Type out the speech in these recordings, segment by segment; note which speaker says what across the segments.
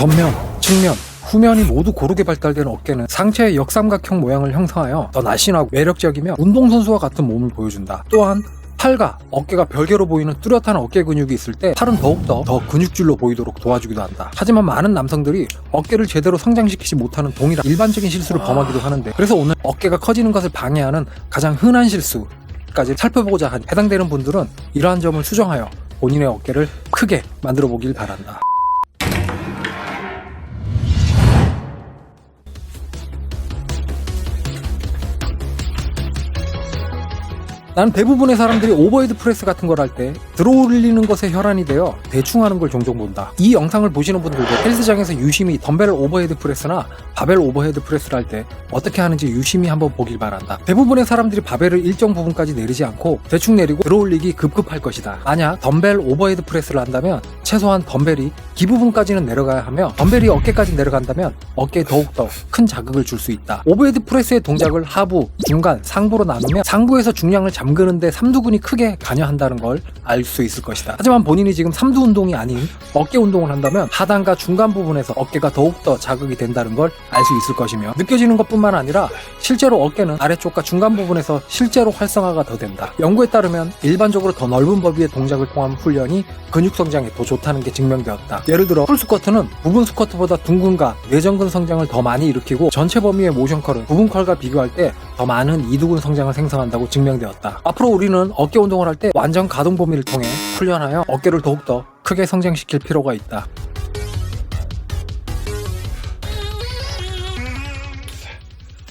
Speaker 1: 전면, 측면, 후면이 모두 고르게 발달된 어깨는 상체의 역삼각형 모양을 형성하여 더 날씬하고 매력적이며 운동선수와 같은 몸을 보여준다. 또한 팔과 어깨가 별개로 보이는 뚜렷한 어깨 근육이 있을 때 팔은 더욱더 더 근육질로 보이도록 도와주기도 한다. 하지만 많은 남성들이 어깨를 제대로 성장시키지 못하는 동일한 일반적인 실수를 범하기도 하는데, 그래서 오늘 어깨가 커지는 것을 방해하는 가장 흔한 실수까지 살펴보고자 하니 해당되는 분들은 이러한 점을 수정하여 본인의 어깨를 크게 만들어 보길 바란다. 나는 대부분의 사람들이 오버헤드 프레스 같은 걸 할 때 들어올리는 것에 혈안이 되어 대충 하는 걸 종종 본다. 이 영상을 보시는 분들도 헬스장에서 유심히 덤벨 오버헤드 프레스나 바벨 오버헤드 프레스를 할 때 어떻게 하는지 유심히 한번 보길 바란다. 대부분의 사람들이 바벨을 일정 부분까지 내리지 않고 대충 내리고 들어올리기 급급할 것이다. 만약 덤벨 오버헤드 프레스를 한다면 최소한 덤벨이 기 부분까지는 내려가야 하며, 덤벨이 어깨까지 내려간다면 어깨에 더욱더 큰 자극을 줄 수 있다. 오버헤드 프레스의 동작을 하부, 중간, 상부로 나누면 상부에서 중량을 잠그는데 삼두근이 크게 관여한다는 걸 알 수 있을 것이다. 하지만 본인이 지금 삼두 운동이 아닌 어깨 운동을 한다면 하단과 중간 부분에서 어깨가 더욱더 자극이 된다는 걸 알 수 있을 것이며, 느껴지는 것뿐만 아니라 실제로 어깨는 아래쪽과 중간 부분에서 실제로 활성화가 더 된다. 연구에 따르면 일반적으로 더 넓은 범위의 동작을 통한 훈련이 근육 성장에 더 좋다는 게 증명되었다. 예를 들어 풀 스쿼트는 부분 스쿼트보다 둔근과 뇌전근 성장을 더 많이 일으키고, 전체 범위의 모션컬은 부분 컬과 비교할 때 더 많은 이두근 성장을 생성한다고 증명되었다. 앞으로 우리는 어깨 운동을 할 때 완전 가동 범위를 통해 훈련하여 어깨를 더욱더 크게 성장시킬 필요가 있다.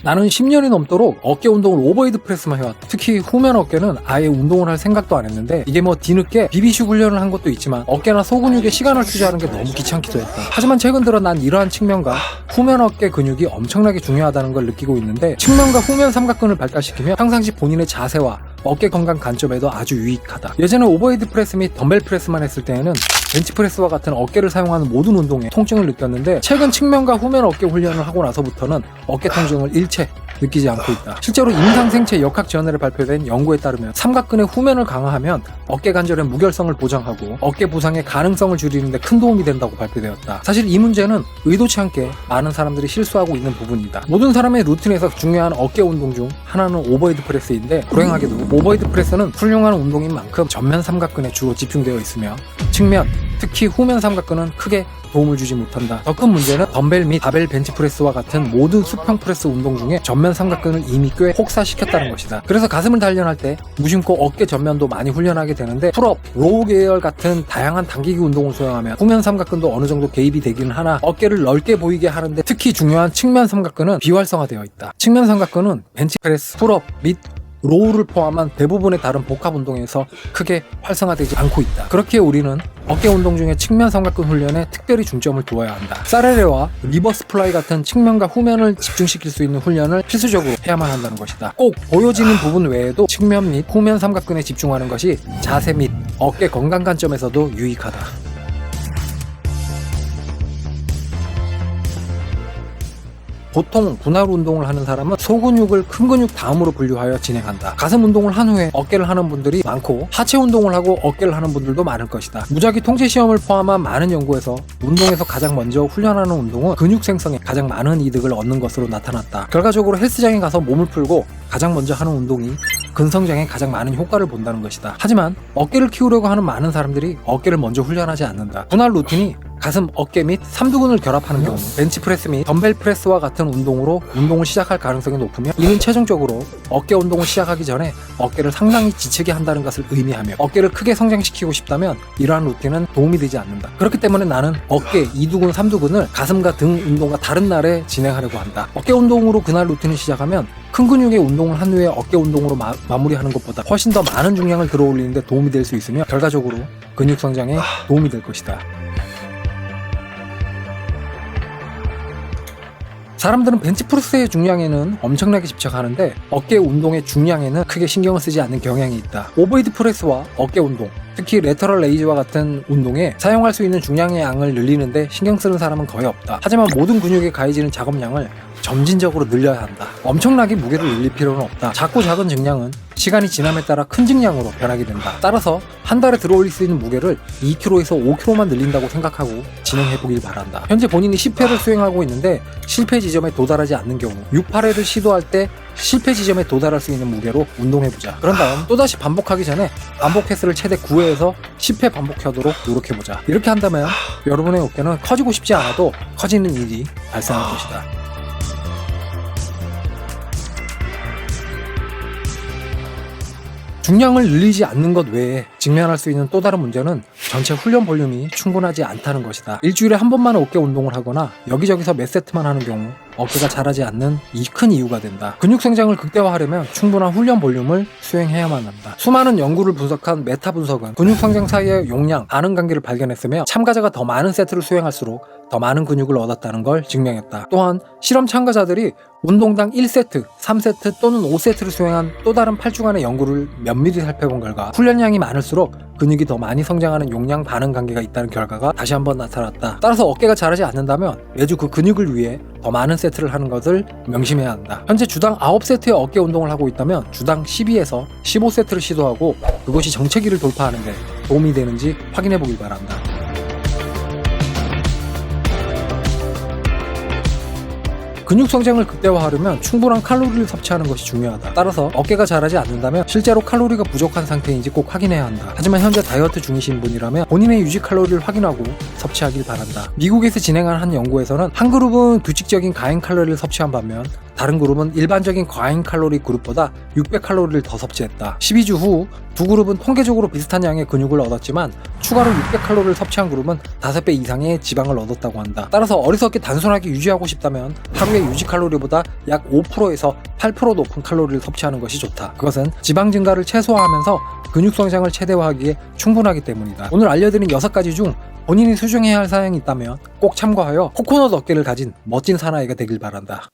Speaker 1: 나는 10년이 넘도록 어깨 운동을 오버헤드 프레스만 해왔다. 특히 후면 어깨는 아예 운동을 할 생각도 안 했는데, 이게 뭐 뒤늦게 BBC 훈련을 한 것도 있지만 어깨나 소근육에 시간을 투자하는 게 너무 귀찮기도 했다. 하지만 최근 들어 난 이러한 측면과 후면 어깨 근육이 엄청나게 중요하다는 걸 느끼고 있는데, 측면과 후면 삼각근을 발달시키면 평상시 본인의 자세와 어깨 건강 관점에도 아주 유익하다. 예전에 오버헤드 프레스 및 덤벨 프레스만 했을 때에는 벤치프레스와 같은 어깨를 사용하는 모든 운동에 통증을 느꼈는데, 최근 측면과 후면 어깨 훈련을 하고 나서부터는 어깨 통증을 일체 느끼지 않고 있다. 실제로 임상생체 역학지원회를 발표된 연구에 따르면 삼각근의 후면을 강화하면 어깨 관절의 무결성을 보장하고 어깨 부상의 가능성을 줄이는 데 큰 도움이 된다고 발표되었다. 사실 이 문제는 의도치 않게 많은 사람들이 실수하고 있는 부분이다. 모든 사람의 루틴에서 중요한 어깨 운동 중 하나는 오버헤드 프레스인데, 불행하게도 오버헤드 프레스는 훌륭한 운동인 만큼 전면 삼각근에 주로 집중되어 있으며 측면, 특히 후면 삼각근은 크게 도움을 주지 못한다. 더 큰 문제는 덤벨 및 바벨 벤치프레스와 같은 모든 수평 프레스 운동 중에 전면 삼각근을 이미 꽤 혹사시켰다는 것이다. 그래서 가슴을 단련할 때 무심코 어깨 전면도 많이 훈련하게 되는데, 풀업, 로우 계열 같은 다양한 당기기 운동을 수행하면 후면 삼각근도 어느 정도 개입이 되기는 하나 어깨를 넓게 보이게 하는데, 특히 중요한 측면 삼각근은 비활성화되어 있다. 측면 삼각근은 벤치프레스, 풀업 및 로우를 포함한 대부분의 다른 복합 운동에서 크게 활성화되지 않고 있다. 그렇기에 우리는 어깨 운동 중에 측면 삼각근 훈련에 특별히 중점을 두어야 한다. 사레레와 리버스 플라이 같은 측면과 후면을 집중시킬 수 있는 훈련을 필수적으로 해야만 한다는 것이다. 꼭 보여지는 부분 외에도 측면 및 후면 삼각근에 집중하는 것이 자세 및 어깨 건강 관점에서도 유익하다. 보통 분할 운동을 하는 사람은 소근육을 큰 근육 다음으로 분류하여 진행한다. 가슴 운동을 한 후에 어깨를 하는 분들이 많고, 하체 운동을 하고 어깨를 하는 분들도 많을 것이다. 무작위 통제 시험을 포함한 많은 연구에서 운동에서 가장 먼저 훈련하는 운동은 근육 생성에 가장 많은 이득을 얻는 것으로 나타났다. 결과적으로 헬스장에 가서 몸을 풀고 가장 먼저 하는 운동이 근성장에 가장 많은 효과를 본다는 것이다. 하지만 어깨를 키우려고 하는 많은 사람들이 어깨를 먼저 훈련하지 않는다. 분할 루틴이 가슴, 어깨 및 삼두근을 결합하는 경우 벤치프레스 및 덤벨 프레스와 같은 운동으로 운동을 시작할 가능성이 높으며, 이는 최종적으로 어깨 운동을 시작하기 전에 어깨를 상당히 지치게 한다는 것을 의미하며, 어깨를 크게 성장시키고 싶다면 이러한 루틴은 도움이 되지 않는다. 그렇기 때문에 나는 어깨, 이두근, 삼두근을 가슴과 등 운동과 다른 날에 진행하려고 한다. 어깨 운동으로 그날 루틴을 시작하면 큰 근육의 운동을 한 후에 어깨 운동으로 마무리하는 것보다 훨씬 더 많은 중량을 들어올리는 데 도움이 될 수 있으며, 결과적으로 근육 성장에 도움이 될 것이다. 사람들은 벤치프레스의 중량에는 엄청나게 집착하는데 어깨 운동의 중량에는 크게 신경을 쓰지 않는 경향이 있다. 오버헤드 프레스와 어깨 운동, 특히 레터럴 레이즈와 같은 운동에 사용할 수 있는 중량의 양을 늘리는데 신경 쓰는 사람은 거의 없다. 하지만 모든 근육에 가해지는 작업량을 점진적으로 늘려야 한다. 엄청나게 무게를 늘릴 필요는 없다. 작고 작은 증량은 시간이 지남에 따라 큰 증량으로 변하게 된다. 따라서 한 달에 들어올릴 수 있는 무게를 2kg에서 5kg만 늘린다고 생각하고 진행해보길 바란다. 현재 본인이 10회를 수행하고 있는데 실패 지점에 도달하지 않는 경우 6, 8회를 시도할 때 실패 지점에 도달할 수 있는 무게로 운동해보자. 그런 다음 또다시 반복하기 전에 반복 횟수를 최대 9회에서 10회 반복하도록 노력해보자. 이렇게 한다면 여러분의 어깨는 커지고 싶지 않아도 커지는 일이 발생할 것이다. 중량을 늘리지 않는 것 외에 직면할 수 있는 또 다른 문제는 전체 훈련 볼륨이 충분하지 않다는 것이다. 일주일에 한 번만 어깨 운동을 하거나 여기저기서 몇 세트만 하는 경우 어깨가 자라지 않는 이 큰 이유가 된다. 근육 성장을 극대화하려면 충분한 훈련 볼륨을 수행해야만 한다. 수많은 연구를 분석한 메타 분석은 근육 성장 사이의 용량, 반응 관계를 발견했으며 참가자가 더 많은 세트를 수행할수록 더 많은 근육을 얻었다는 걸 증명했다. 또한 실험 참가자들이 운동당 1세트, 3세트 또는 5세트를 수행한 또 다른 8주간의 연구를 면밀히 살펴본 결과 훈련량이 많을수록 근육이 더 많이 성장하는 용량 반응 관계가 있다는 결과가 다시 한번 나타났다. 따라서 어깨가 자라지 않는다면 매주 그 근육을 위해 더 많은 세트를 하는 것을 명심해야 한다. 현재 주당 9세트의 어깨 운동을 하고 있다면 주당 12에서 15세트를 시도하고 그것이 정체기를 돌파하는 데 도움이 되는지 확인해 보길 바란다. 근육 성장을 극대화하려면 충분한 칼로리를 섭취하는 것이 중요하다. 따라서 어깨가 자라지 않는다면 실제로 칼로리가 부족한 상태인지 꼭 확인해야 한다. 하지만 현재 다이어트 중이신 분이라면 본인의 유지 칼로리를 확인하고 섭취하길 바란다. 미국에서 진행한 한 연구에서는 한 그룹은 규칙적인 가행 칼로리를 섭취한 반면 다른 그룹은 일반적인 과잉 칼로리 그룹보다 600칼로리를 더 섭취했다. 12주 후 두 그룹은 통계적으로 비슷한 양의 근육을 얻었지만 추가로 600칼로리를 섭취한 그룹은 5배 이상의 지방을 얻었다고 한다. 따라서 어리석게 단순하게 유지하고 싶다면 하루의 유지 칼로리보다 약 5%에서 8% 높은 칼로리를 섭취하는 것이 좋다. 그것은 지방 증가를 최소화하면서 근육 성장을 최대화하기에 충분하기 때문이다. 오늘 알려드린 6가지 중 본인이 수정해야 할 사항이 있다면 꼭 참고하여 코코넛 어깨를 가진 멋진 사나이가 되길 바란다.